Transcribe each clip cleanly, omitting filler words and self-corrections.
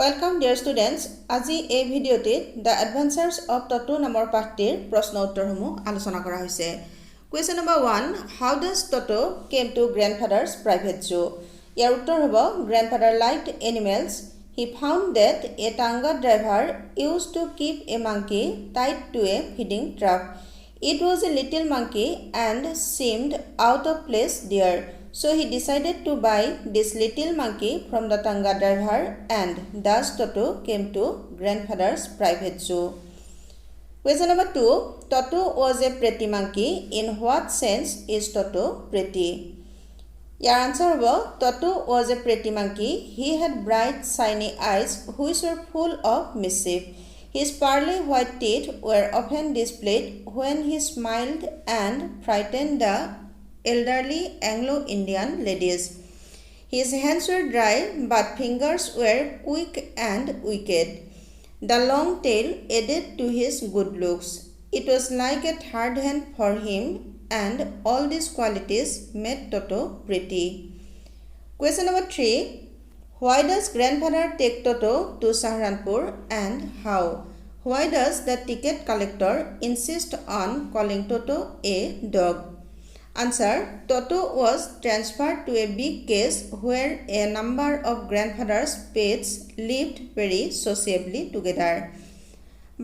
Welcome dear students. আজি এই ভিডিওতে The Adventures of Toto নামৰ পাঠটিৰ প্ৰশ্ন উত্তৰসমূহ আলোচনা কৰা হৈছে। Question number 1, how does Toto came to grandfather's private zoo? ইয়াৰ উত্তৰ হ'ব grandfather liked animals. He found that a tanga driver used to keep a monkey tied to a feeding trough. It was a little monkey and seemed out of place there. So he decided to buy this little monkey from the tanga driver, and thus Toto came to grandfather's private zoo. Question number 2, Toto was a pretty monkey. In what sense is Toto pretty? Your answer was Toto was a pretty monkey. He had bright shiny eyes which were full of mischief. His pearly white teeth were often displayed when he smiled and frightened the elderly Anglo-Indian ladies. His hands were dry, but fingers were quick and wicked. The long tail added to his good looks. It was like a third hand for him, and all these qualities made Toto pretty. Question number 3. Why does grandfather take Toto to Saharanpur and how? Why does the ticket collector insist on calling Toto a dog? Answer. Toto was transferred to a big cage where a number of grandfather's pets lived very sociably together.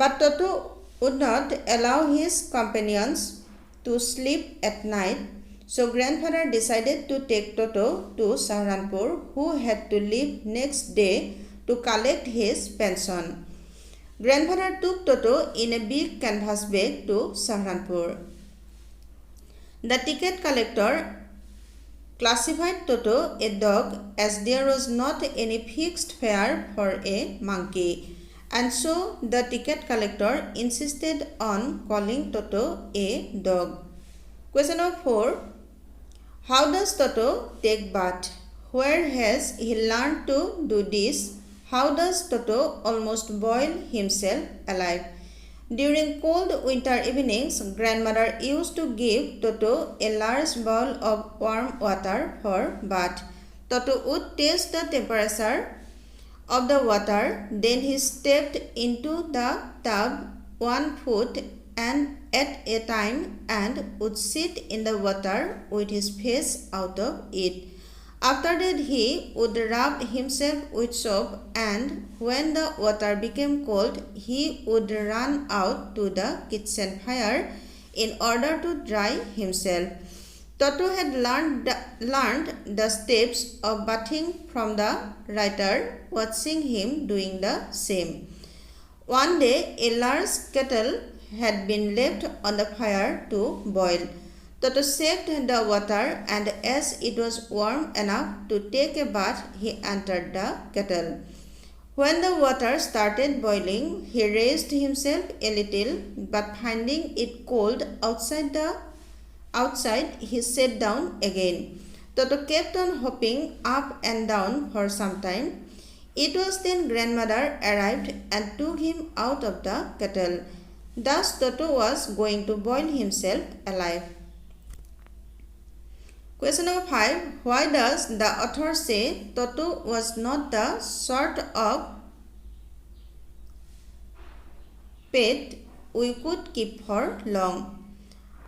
But Toto would not allow his companions to sleep at night, so grandfather decided to take Toto to Saharanpur, who had to leave next day to collect his pension. Grandfather took Toto in a big canvas bag to Saharanpur. The ticket collector classified Toto a dog as there was not any fixed fare for a monkey, and so the ticket collector insisted on calling Toto a dog. Question number 4. How does Toto take bath? Where has he learned to do this? How does Toto almost boil himself alive? During cold winter evenings, grandmother used to give Toto a large bowl of warm water for bath. Toto would test the temperature of the water, then he stepped into the tub 1 foot and at a time and would sit in the water with his face out of it. After that, he would rub himself with soap, and when the water became cold, he would run out to the kitchen fire in order to dry himself. Toto had learned the steps of bathing from the writer, watching him doing the same. One day, a large kettle had been left on the fire to boil. Toto saved the water, and as it was warm enough to take a bath, he entered the kettle. When the water started boiling, he raised himself a little, but finding it cold outside, he sat down again. Toto kept on hopping up and down for some time. It was then grandmother arrived and took him out of the kettle. Thus Toto was going to boil himself alive. Question number 5. Why does the author say Toto was not the sort of pet we could keep for long?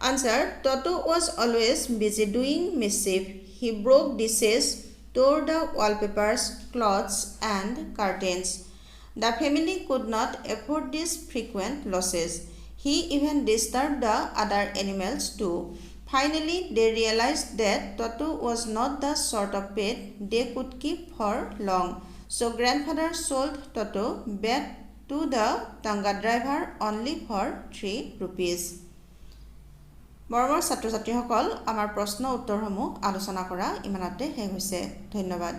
Answer. Toto was always busy doing mischief. He broke dishes, tore the wallpapers, clothes, and curtains. The family could not afford these frequent losses. He even disturbed the other animals too. Finally, they realized that Toto was not the sort of pet they could keep for long. So grandfather sold Toto back to the tanga driver only for 3 rupees. মৰমৰ ছাত্ৰ ছাত্ৰীসকল, আমাৰ প্ৰশ্ন উত্তৰসমূহ আলোচনা কৰা ইমানতে শেষ হৈছে। ধন্যবাদ।